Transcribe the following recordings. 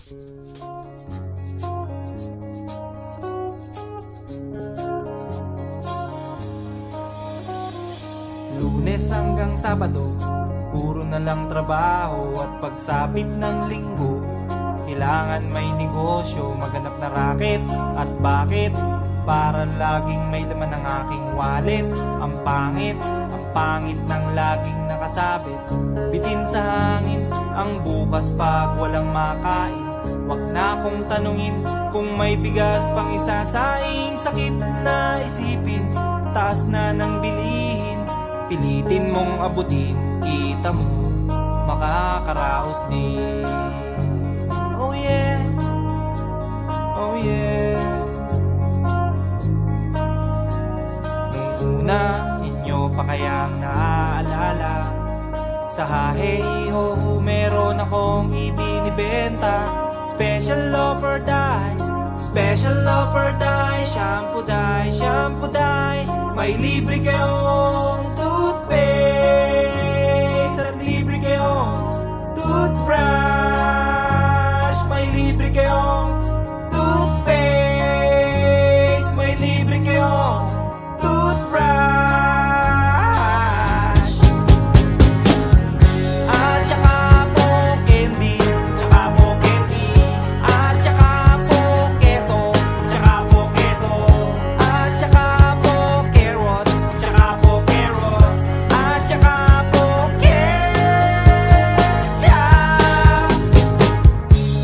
Lunes hanggang Sabado, puro na lang trabaho. At pagsapit ng Linggo, kailangan may negosyo, maghanap na raket. At bakit? Para laging may laman ng aking wallet. Ang pangit ng laging nakasabit. Bitin sa hangin ang bukas pag walang makain. Wag na akong tanungin kung may bigas pang isasaing. Sakit na isipin, taas na ng bilihin. Pilitin mong abutin, kita mo, makakaraos din. Oh yeah, oh yeah. Nung una, inyo pa kayang naaalala, sa Haheho meron akong ibinibenta. Special offer die, special offer die. Shampoo die, shampoo die. May libre kayong toothpaste at libre kayong toothbrush. May libre kayong toothpaste, may libre kayong toothbrush. At saka po candy, tsaka po candy. At saka po keso, tsaka po keso. At saka po carrots, tsaka po carrots. At saka po ketchup.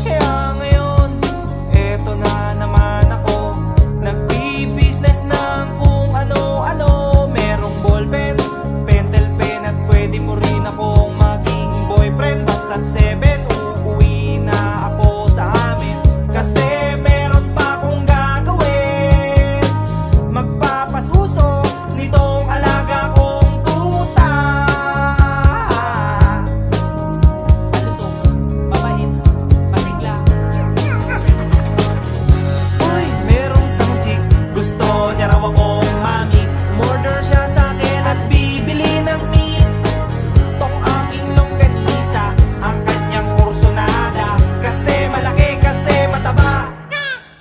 Kaya ngayon, eto na naman ako, nagbi-business ng kung ano-ano. Merong ballpen, pentel pen, at pwede mo rin akong maging boyfriend. Basta't 7, uuwi na ako sa amin. Kasi meron pa akong gagawin, magpapasuso nitong alaga kong tuta. Palusok, papahin, pasigla. Uy, merong isang chick, gusto niya raw akong mamit. Murder siya sa akin at bibili ng meat. Tong aking longganisa, ang kanyang kursonada. Kasi malaki, kasi mataba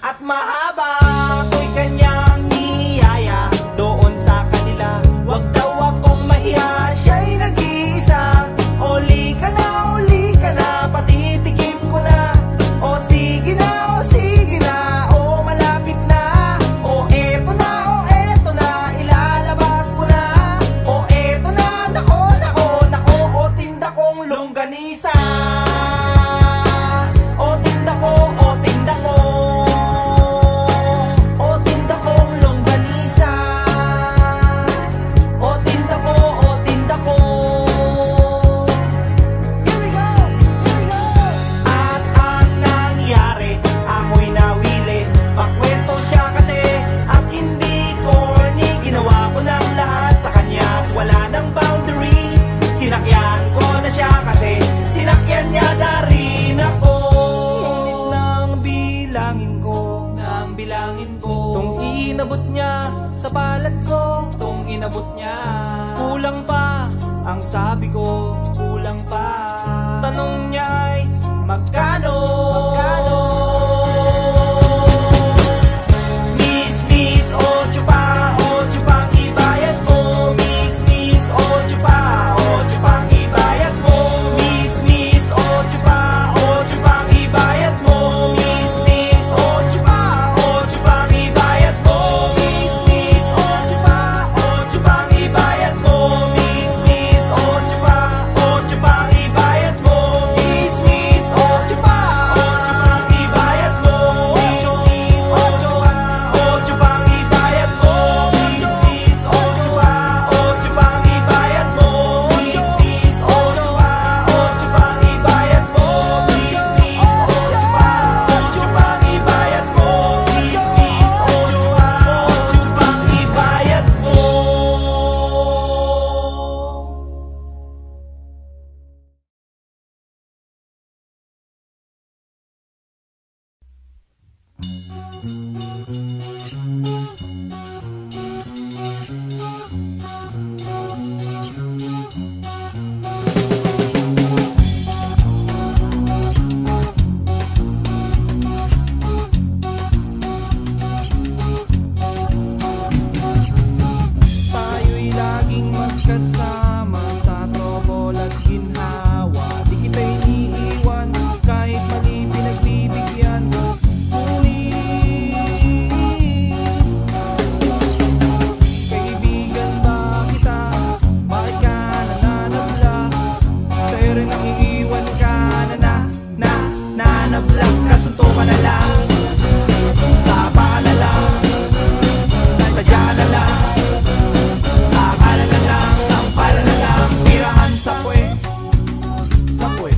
at mahaba. Ako'y kanyang niyaya doon sa kanila. Wag daw akong mahiya, siya'y nag-iisa. Uli ka na, patitikim ko na. O sige na, o sige na, o malapit na. O eto na, ilalabas ko na. O eto na, nako, o tinda kong longganisa. O tinda ko, o tinda ko. O tinda kong longganisa. O tinda ko, o tinda ko. Here we go, here we go. At ang nangyari, ako'y nawili. Pakwento siya kasi at hindi corny. Ginawa ko ng lahat sa kanya at wala ng boundary. Sinakyan ko na siya kasi sinakyan niya na rin ako. Nang bilangin ko, tong inabot niya sa palad ko, tong inabot niya. Kulang pa, ang sabi ko, kulang pa. Tanong niya ay magkano? Miss, ocho pang ibayad mo. Miss, ocho pang ibayad mo. Miss, ocho pang ibayad mo. Miss, ocho pang ibayad mo. Miss, ocho pang ibayad mo. Miss, ocho pang ibayad mo. Miss, ocho hanap lang, kasunto ka na lang. Sapa ka na lang, tadya na lang, sakala na lang, sampala na lang. Tirahan sa puwe, sa puwe,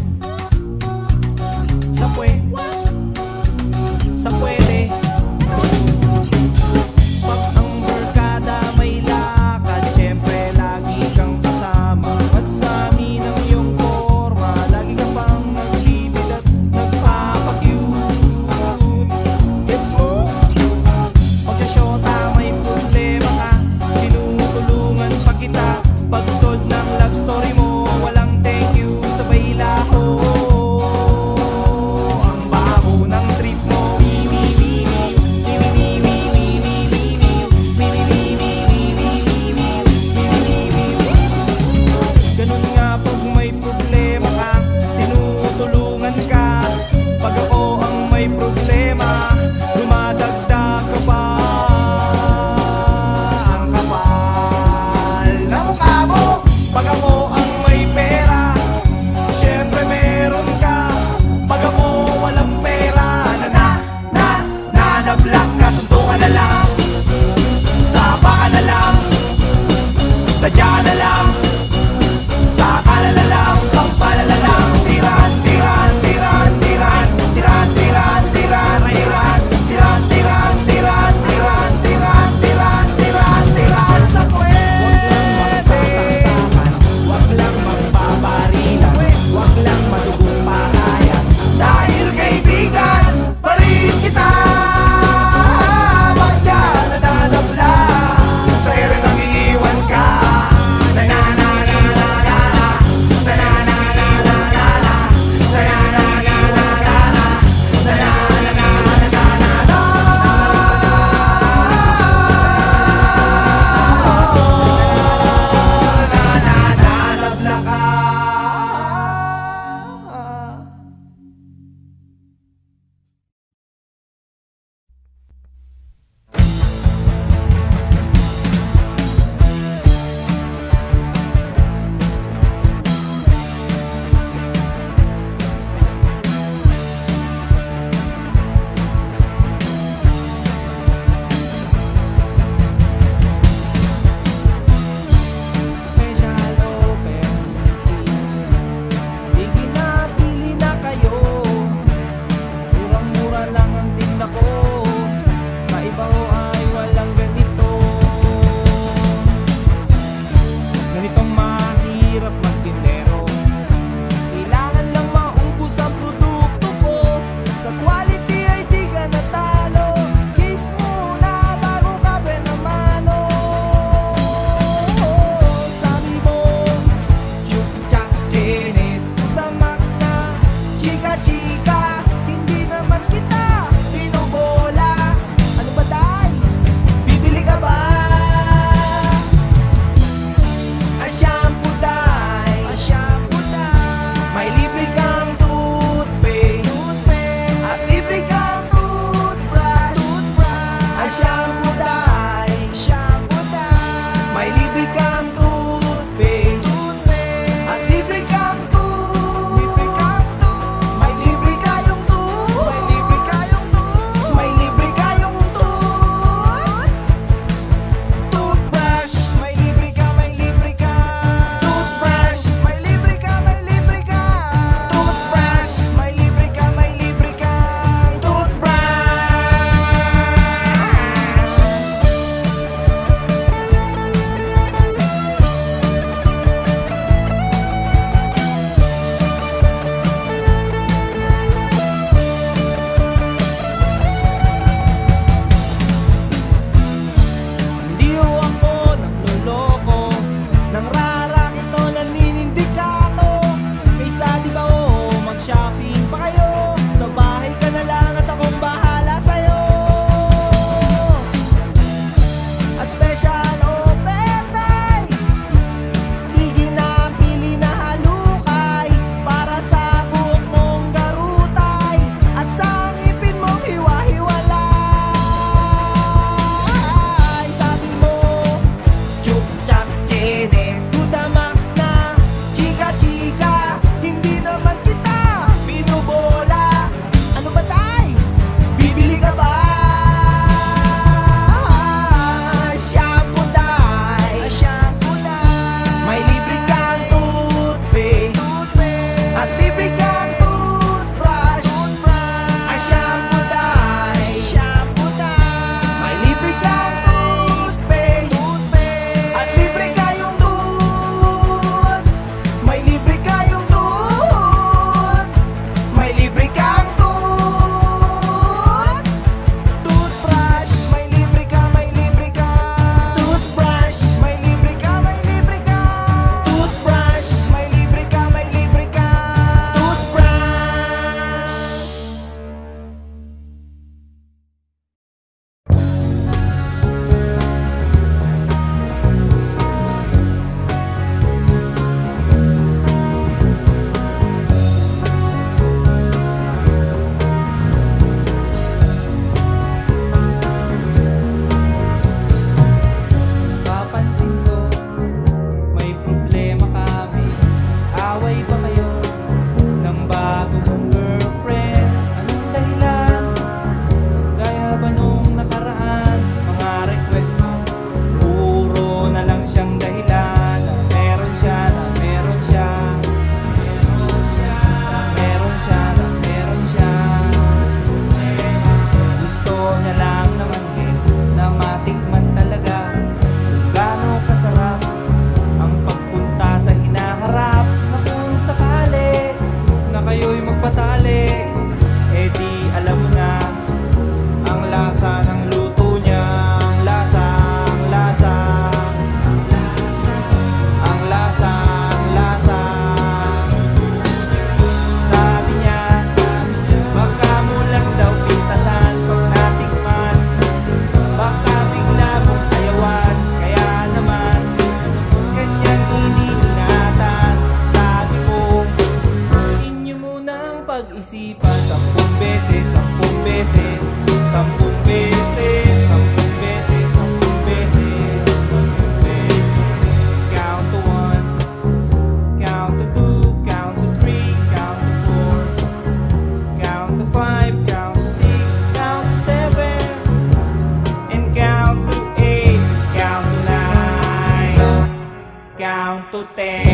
sa puwe, sa pwede. Pag ang barkada may lakad, syempre lagi kang kasama. At sa amin ang iyong forma, lagi ka pang naglibid at nagpapakyut. Magsasyota may problema ka, tinutulungan pa kita. Pag solve ng love story mo, walang thank you, sabay laho. di alam mo na ang lasa ng luto niya. Ang lasa, ang lasa, ang lasa, ang lasa. Sabi niya, baka mo lang daw pintasan pag natikman, baka bigla mong ayawan. Kaya naman, kanyang iniingatan. Sabi ko, inyo munang pag-isipan 10 beses, 10 beses, 10 beses, 10 beses, 10 beses, 10 beses. Count to 1, count to 2, count to 3, count to 4, count to 5, count to 6, count to 7, and count to 8, count to 9, count to 10.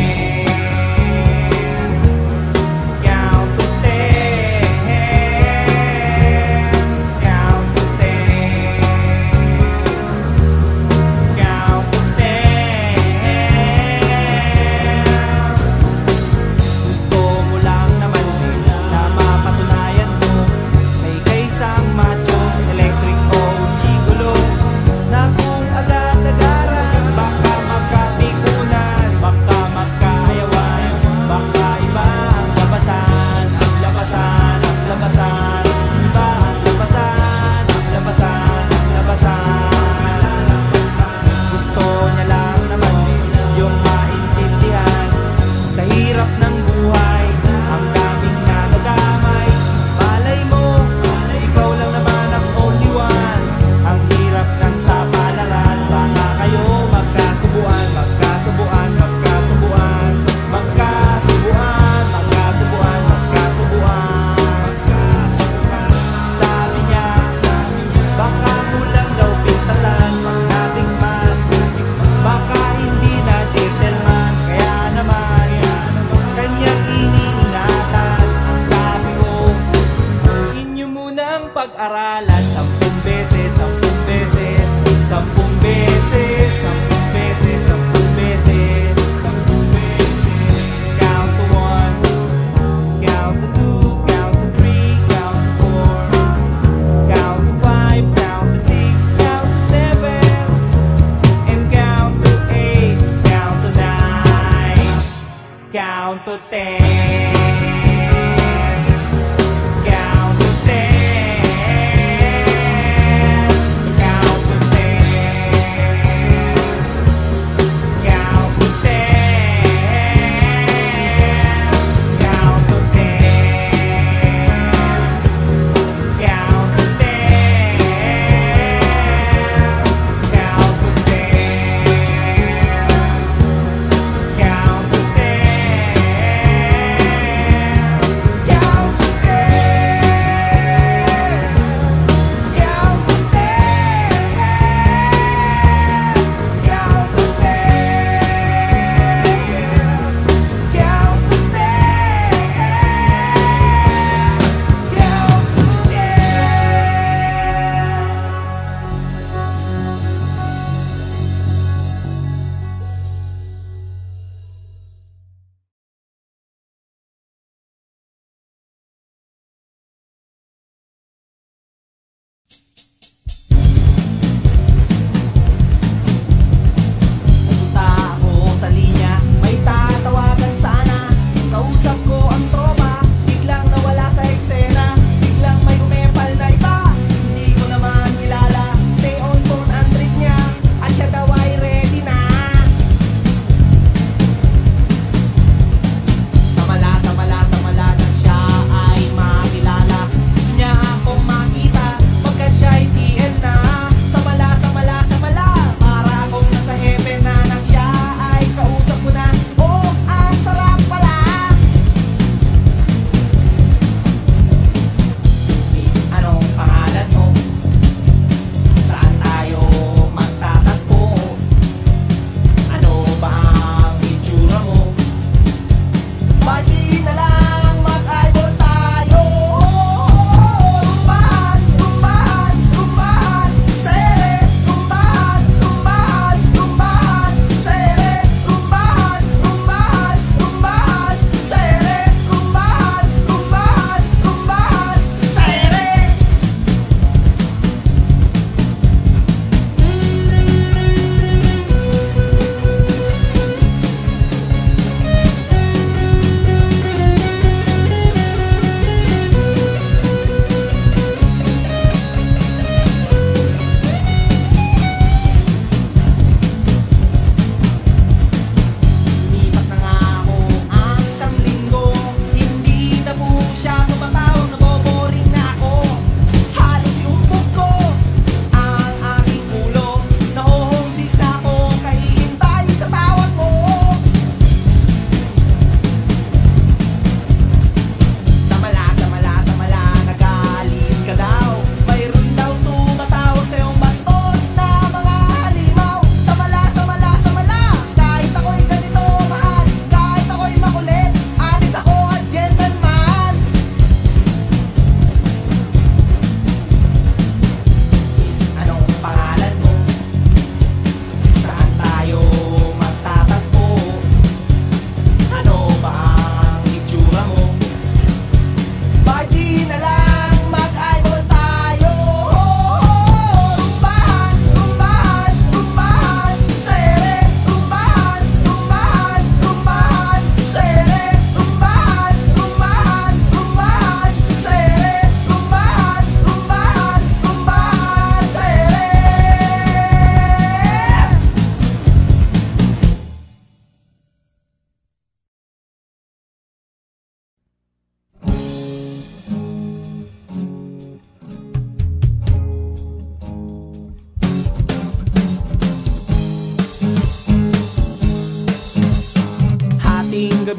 Pag-aralan 10 beses, 10 beses, 10 beses, 10 beses, 10 beses, 10 beses. Count to 1, count to 2, count to 3, count to 4, count to 5, count to 6, count to 7, and count to 8, count to 9, count to 10. Count to 10.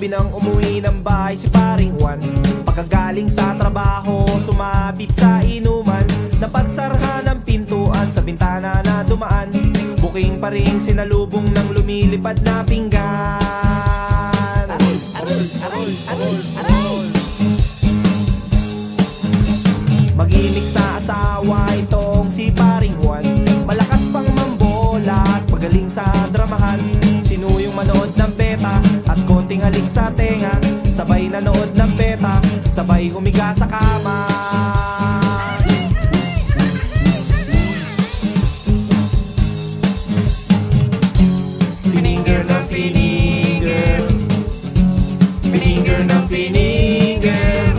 gabi nang umuwi ng bahay si paring Juan. Pagkagaling sa trabaho, sumapit sa inuman. Napagsarhan ng pintuan sa bintana na dumaan. Buking pa ring sinalubong ng lumilipad na pinggan. Aray, aray, aray, aray, aray. Magimik sa asawa itong si paring Juan. Malakas pang mambola at magaling sa dramahan. Sinuyong manood ng beta at konting halik sa tenga. Sabay nanood ng beta, sabay humiga sa kama. Pininger ng pininger, pininger ng pininger,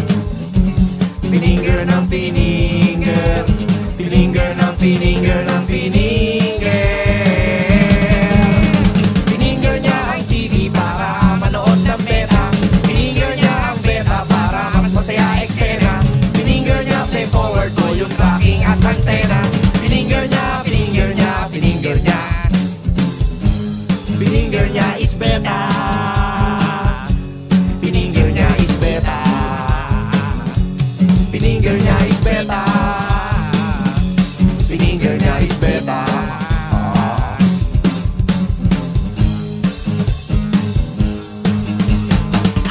pininger ng pininger, pininger ng pininger ng pininger. Pininger niya ang TV para manood ng beta. Pininger niya ang beta para mas masaya eksena. Pininger niya play forward ko yung tracking at antena. Pininger niya, pininger niya, pininger niya. Pininger niya is beta. Pininger niya is beta. Pininger niya is beta. Pininger niya is beta.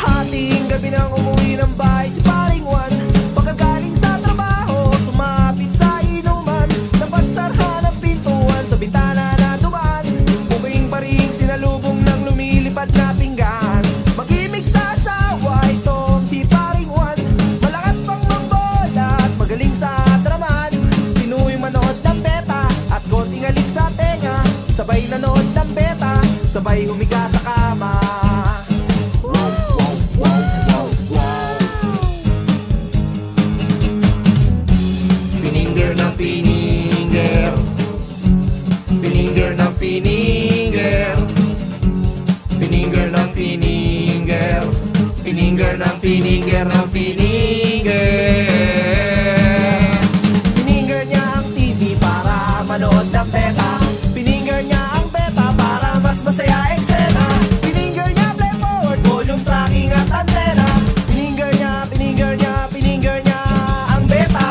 Hating gabi nang umuwi ng bahay si paring Juan. Pagkagaling sa trabaho, sumapit sa inuman. Napagsarhan ng pintuan sa bintana na dumaan. Buking pa ring sinalubong ng lumilipad na pinggan. Mag-imig sa asawa itong si paring Juan. Malakas pang mambola at magaling sa dramaan. Sinuy manood ng beta at konting halik sa tenga. Sabay nanood ng beta, sabay humiga sa kama. Pininger ng pininger, pininger ng pininger, pininger ng pininger, pininger ng pininger ng pininger. Pininger niya ang TV para manood ng beta. Pininger niya ang beta para mas masaya eksena. Pininger niya play forward, volume tracking at antena. Pininger niya, pininger niya, pininger niya ang beta.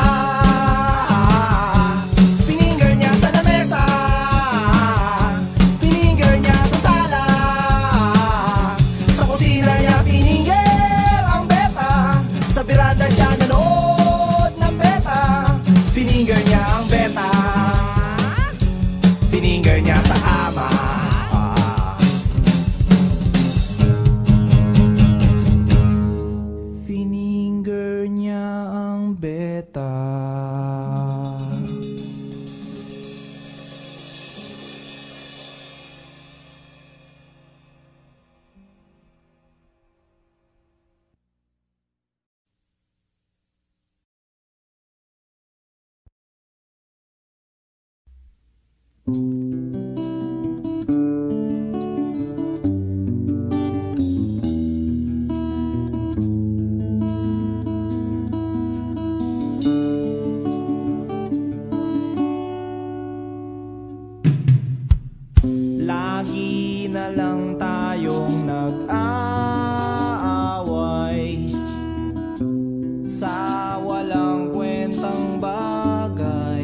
Pininger niya sa lamesa. Pininger niya sa sala. Sa kusina niya pininger ang beta. Sa biranda siya nanood ng beta. Pininger niya ang beta. Pininger niya sa ama. Pininger niya ang beta. Lagi na lang tayong nag-aaway sa walang kwentang bagay.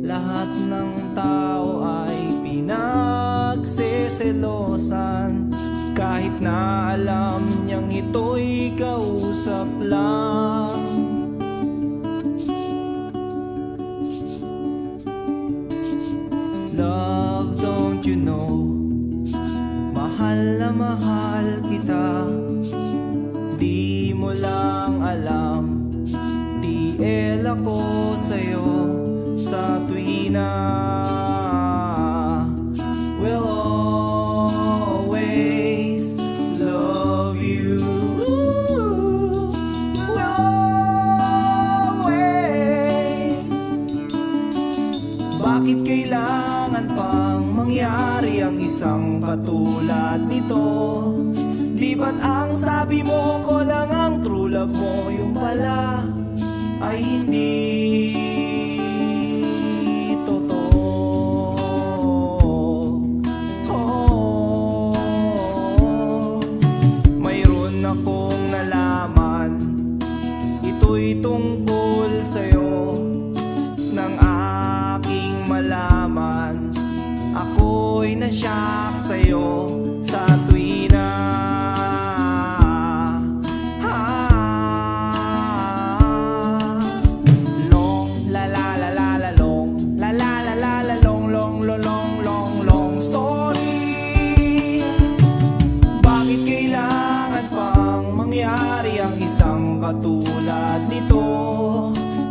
Lahat ng tao ay pinagseselosan, kahit na alam niyang ito'y kausap lang. Love, don't you know, mahal na mahal kita. Di mo lang alam, TL ako sa'yo sa tuwina. We'll always love you. We'll always. Bakit kailangan pang mangyari ang isang katulad nito? Di ba't ang sabi mo ko lang ang true love mo, yung pala ay hindi totoo. Oh. Ako'y tungkol sa'yo nang aking malaman. Ako'y nasyak sa'yo sa tuwi na long la la la la la long la la la la la long long long long long long story. Bakit kailangan pang mangyari ang isang katulad nito?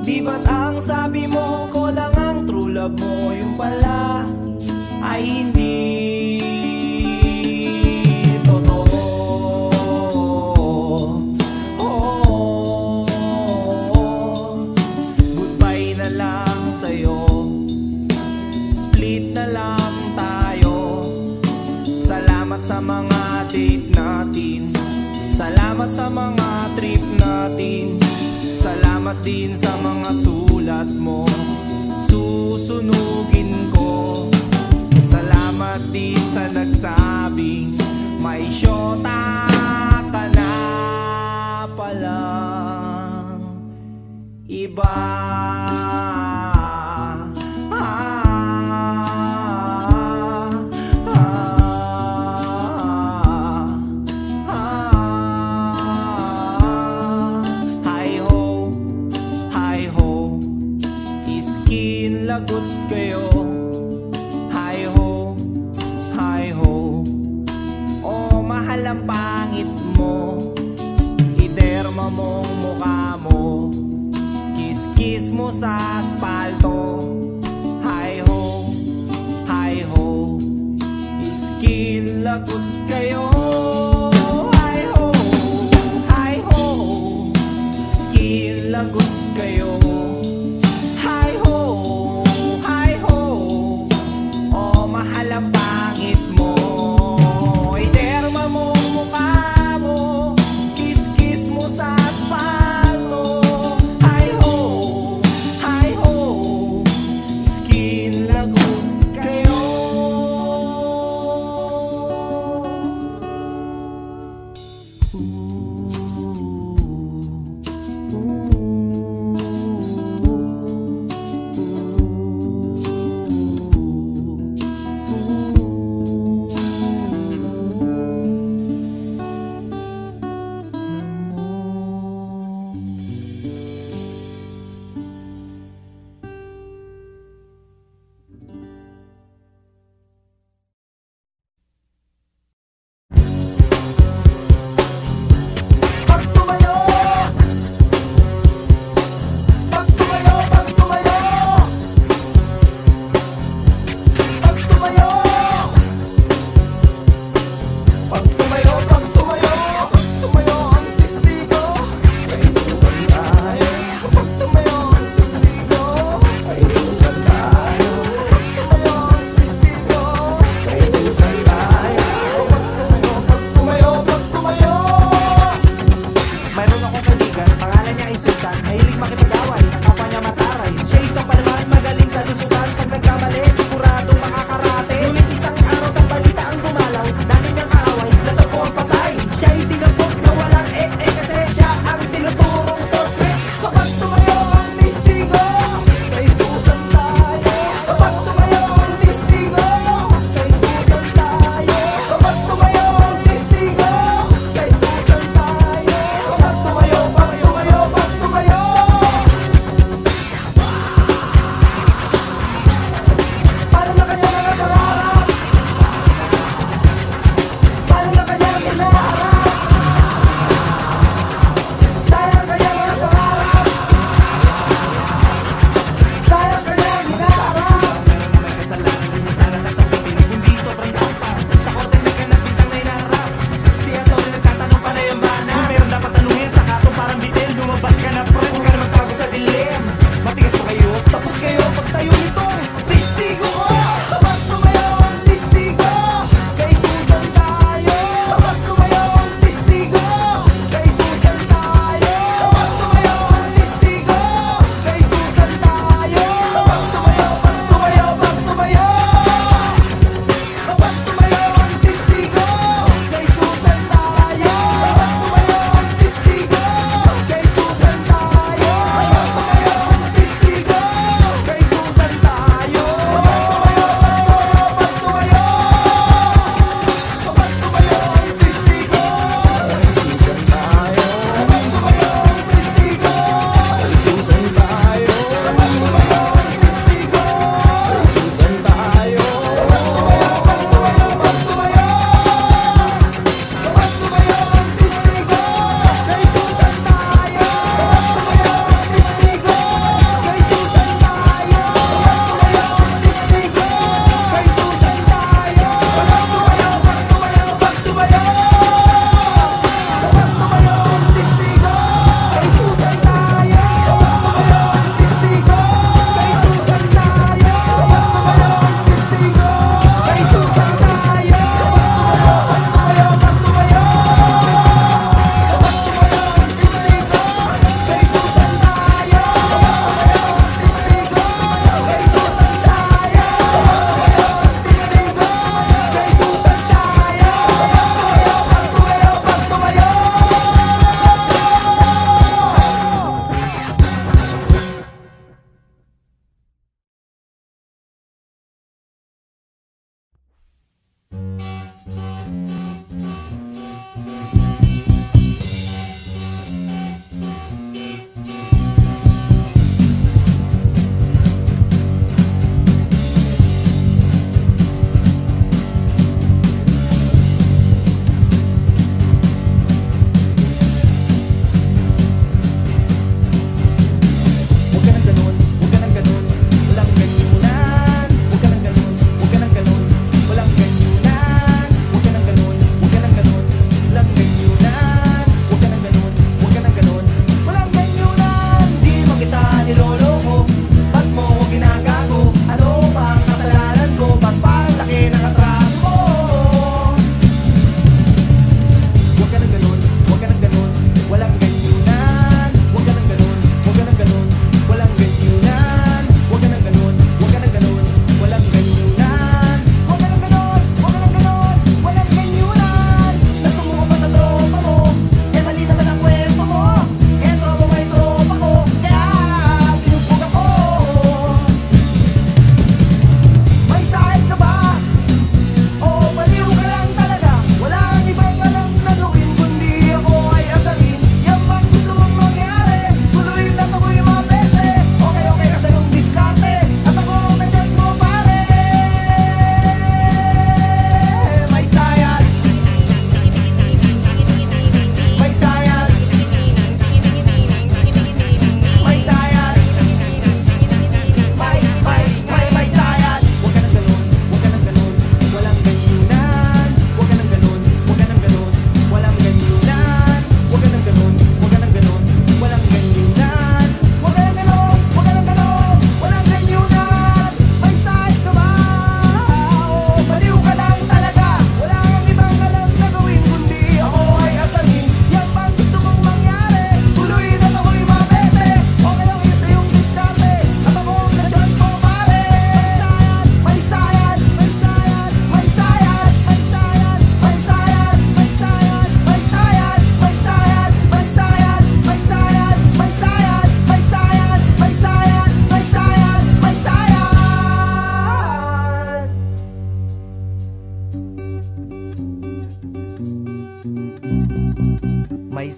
Di ba't ang sabi mo ko lang ang true love mo, yung pala ay hindi totoo? Goodbye na lang sa'yo, split na lang tayo. Salamat sa mga date natin, salamat sa mga trip natin, salamat din sa mga sulat mo, susunugin ko. Salamat din sa nagsabing may syota ka na palang iba. Lagot kayo, hi ho, hi ho. Oh, mahal ang pangit mo, iderma mong mukha mo, kiss-kiss mo sa aspalto. Hi ho, iskin lagot kayo. Hi ho, iskin lagot kayo. Mahal ang pangit mo, iderma mo mukha mo, kiss-kiss mo sa asfalto. Hi ho, skin lagot kayo. Ooh, ooh.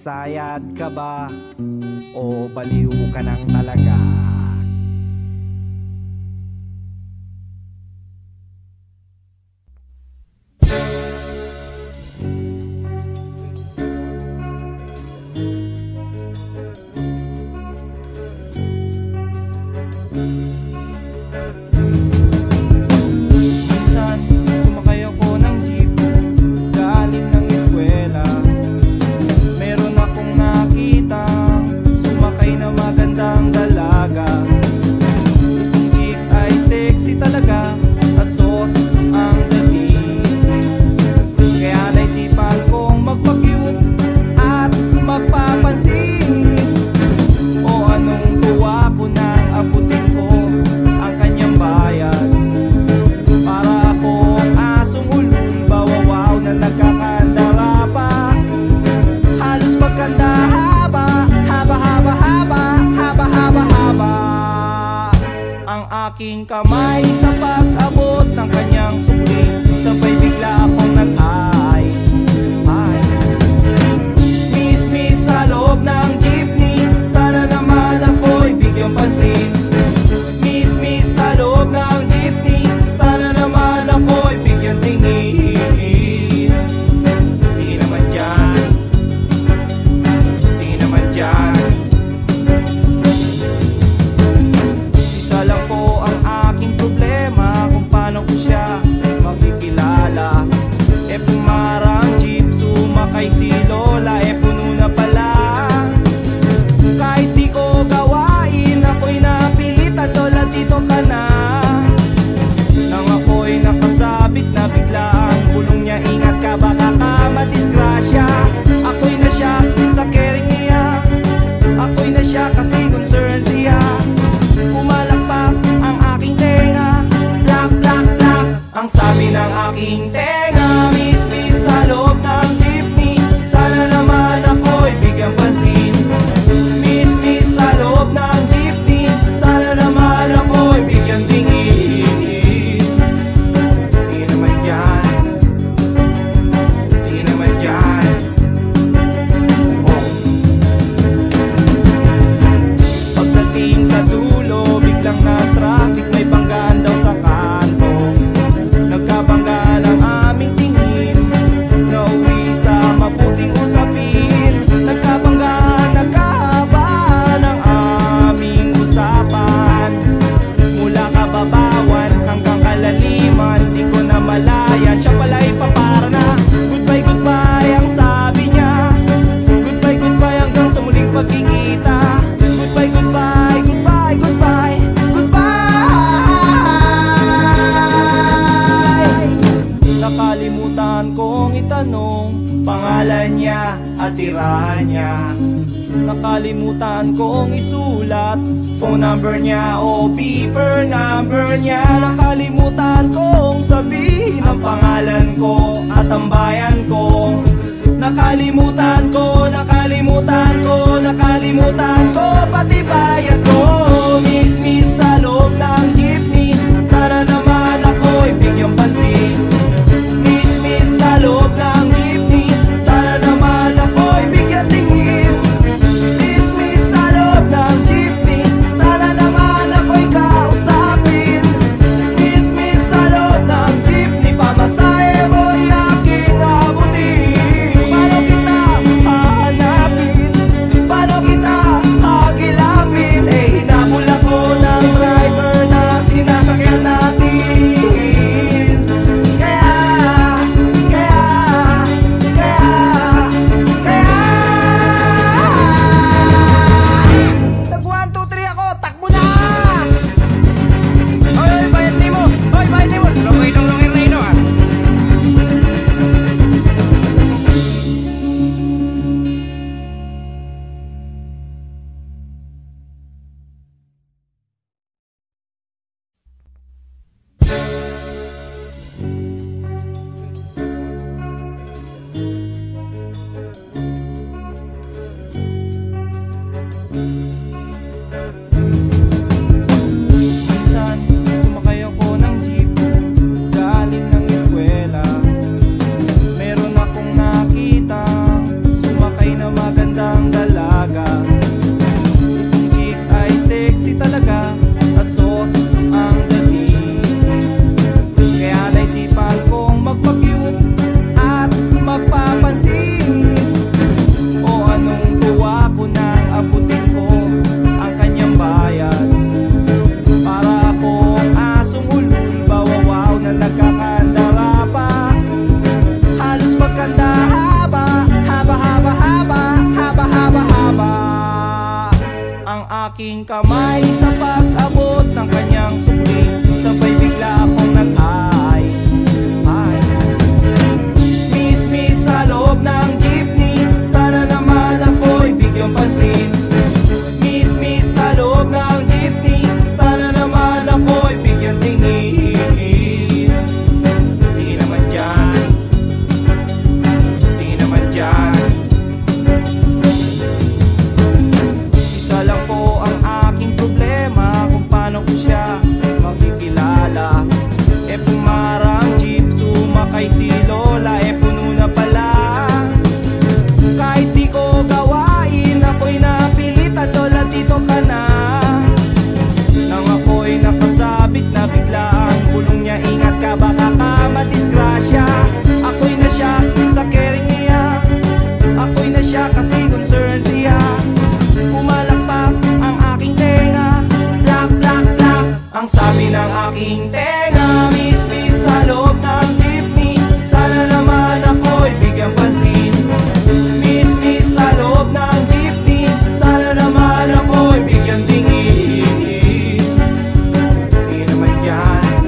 Nagsayad ka ba o baliw ka nang talaga? Minsan, sumakay ako ng jeep galing ng eskwela. Meron akong nakita sumakay na magandang dalaga. Itong jeep ay sexy talaga at sos ang dating. Kaya naisipan kong magpa-cute at magpapansin. O anong tuwa ko nang abutin ko ang kanyang bayad. Para akong asong ulul, bawawaw na nagkakandara pa. Halos pagkanda haba, haba, haba, haba, haba, haba, haba. Ang aking kamay sa pag-abot ng kanyang sukli, sabay bigla akong nag-ay. Miss, miss sa loob ng jeepney, sana naman ako'y bigyang pansin. Miss, miss sa loob ng jeepney, sana naman ako'y bigyang tingin. Di naman dyan, di naman dyan. Isa lang po ang aking problema kung paano ko siya makikilala. Pumarang jeep, sumakay si Lola, puno na pala. Kahit di ko gawain, ako'y napilitan, Lola dito ka na. Nang ako'y nakasabit na bigla ang bulong niya, ingat ka baka ka madisgrasya. Ako'y na siya sa caring niya, ako'y na siya kasi concern siya. Pumalakpak ang aking tenga, plak, plak, plak, ang sabi ng aking tenga. Miss, miss sa loob ng jeepney, sana naman ako'y bigyang pansin. Miss, miss sa loob ng jeepney, sana naman ako'y bigyang tingin. Di naman dyan, di naman dyan. Oh. Pagdating sa dulo, biglang na traffic, may banggaan daw sa kanto. Nagkabanggaan ang aming tingin, nauwi sa mabuting usapin. Nagkabanggaan, nagkahaba ng aming usapan. Mula kababawan hanggang kalaliman, di ko na malayan, siya pala'y papara na. Goodbye, goodbye ang sabi niya. Goodbye, goodbye hanggang sa muling pagkikita. Goodbye, goodbye, goodbye, goodbye, goodbye. Nakalimutan kong itanong pangalan niya at tirahan niya. Nakalimutan kong isulat phone number niya o beeper number niya. Nakalimutan kong sabihin ang pangalan ko at ang bayan ko. Nakalimutan ko, nakalimutan ko, nakalimutan ko pati bayan ko. Miss, miss sa loob ng jeepney, sana naman ako'y bigyang pansin. Miss, miss sa loob ng jeepney, sana naman ako'y bigyang tingin. Miss, miss sa loob ng jeepney, sana naman ako'y kausapin. Miss, miss sa loob ng jeepney, pamasahe mo'y aking abutin. Paano kita hahanapin? Paano kita hagilapin? ang aking kamay sa pag-abot ng kanyang sukli. Sabay bigla akong nag-ay. Miss sa loob ng jeepney, sana naman ako'y bigyang pansin. Miss sa loob ng jeepney, sana naman ako'y bigyang tingin. Di naman dyan, di naman dyan. Isa lang po ang aking problema, kung paano ko siya makikilala. Pumarang jeep, sumakay si Lola, puno na pala. Kahit di ko gawain, ako'y napilitan, Lola dito ka na. Nang ako'y nakasabit na biglaan, kulong niya, ingat ka baka ka madisgrasya. Ako'y na siya sa caring niya, ako'y na siya kasi concern siya. Pumalakpak ang aking tenga, plak plak plak ang sabi ng aking tenga. Miss sa loob ng jeepney, sana naman ako'y bigyang pansin. Miss sa loob ng jeepney, sana naman ako'y bigyang tingin. Di naman dyan,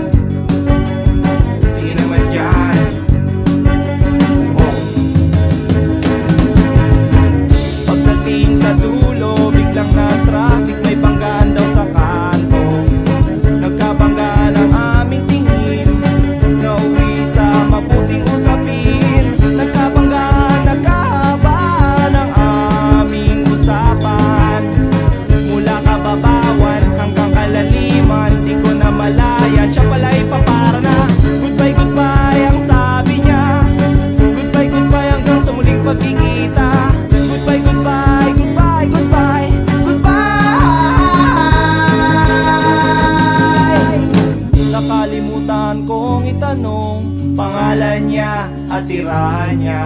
di naman dyan. Pagdating sa dulo, biglang na traffic, may banggaan daw sa kanto. Nagkabanggaan ang aming tingin, nauwi sa mabuting usapin. Nagkabanggaan, nagkahaba ng aming usapan. Mula kababawan hanggang kalaliman, di ko na malayan, siya pala'y papara na. Goodbye, goodbye ang sabi niya, goodbye, goodbye hanggang sa muling pagkikita. Goodbye, goodbye, goodbye, goodbye, goodbye. Nakalimutan kong itanong pangalan niya at tirahan niya.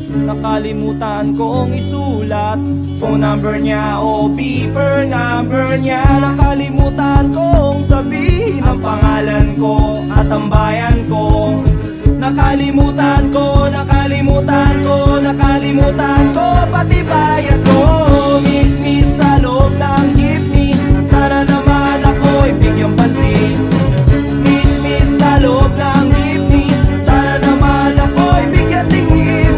Nakalimutan kong isulat phone number niya o beeper number niya. Nakalimutan kong sabihin ang pangalan ko at ang bayan ko. Nakalimutan ko, nakalimutan ko, nakalimutan ko pati bayan ko. Miss sa loob ng jeepney, sana naman ako'y bigyang pansin. Miss sa loob ng jeepney, sana naman ako'y bigyang tingin.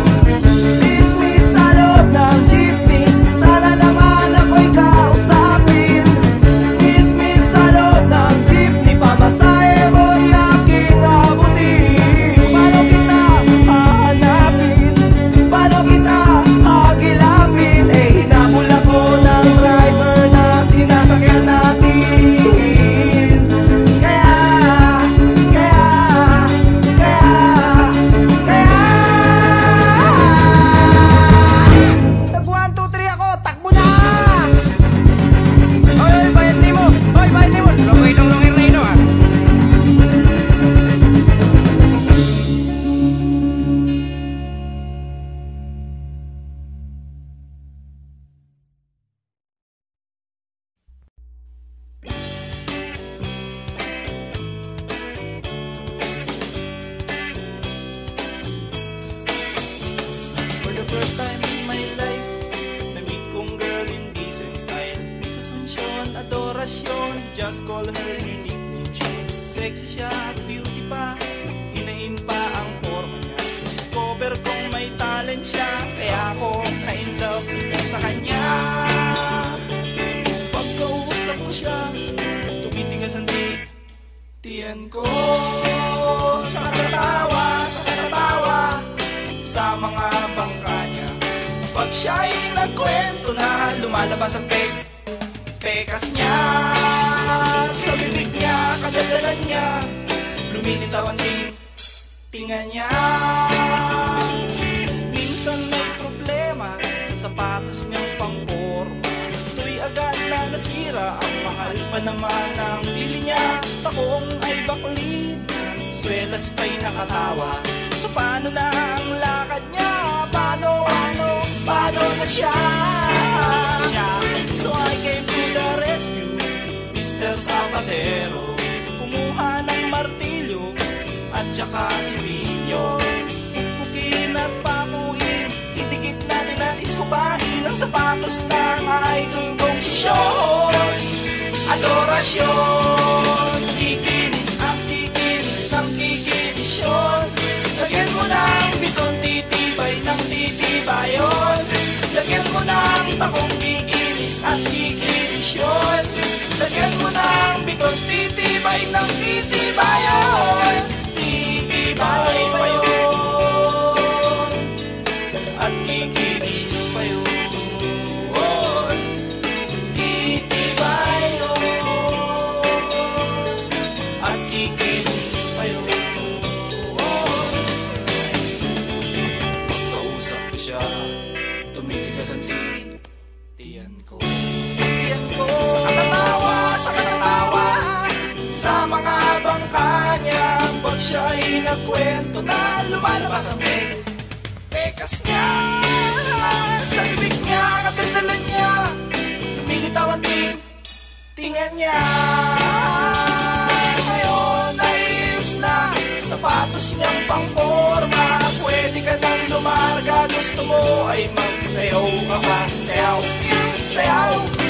Miss sa loob ng jeepney, sana naman ako'y kausapin. Miss sa loob ng jeepney, pamasahe mo'y aking abutin. Paano kita hahanapin? Paano kita hagilapin? Hinabol ako ng driver na sinasakyan natin. Nag 1, 2, 3 ako, takbo na! Oy, bayad ni mo! Oy, bayad ni mo! Lungay ng lungay na ino, ha? For the first time in my life, na-meet kong girl in decent style. Miss Asuncion, adorasyon, just call her unique name siya. Sexy siya at beauty pa, inain pa ang forma niya. Discover kong may talent siya, kaya ako na-in love sa kanya. Pagkausap ko siya, tumitigas ang tiyan ko. Sa katatawa, sa mga bangka niya. Pag siya'y nagkwento na, lumalabas ang pekas niya. Sa bibig niya, kadadalan niya, lumilitaw ang tinga niya. Minsan may problema sa sapatos niyang pangporma. Ito'y agad na nasira, ang mahal pa naman ang bili niya. Takong ay baklid, swelas pa'y nakatawa. So paano na ang lakad niya? Paano na siya? So I came to the rescue, Mr. Zapatero. Kumuha ng martilyo at saka similyo. Pukin at pakuin, idikit natin at iskubahin ang sapatos ng idol kong si Sean. okasyon. Kikinis at kikinis ng kikinis yun. Lagyan mo ng biton, titibay ng titibayon. Lagyan mo ng takong kikinis at kikinis yun. Lagyan mo ng biton, titibay ng titibayon. Titibay pa yun at kikinis pa yun. Titibay yun at kikinis pa yun. Kausap ko siya, tumitigas ang tiyan ko. Sa katatawa, sa mga bangka niya. Pag siya'y nagkwento na lumalabas ang pekas niya. Sa bibig niya, kagandalan niya, lumilitaw ang tingan niya. Ngayon ay ayos na sapatos niyang pangporma. Pwede ka nang lumarga, gusto mo ay magsayaw ka pa. Sayaw, sayaw.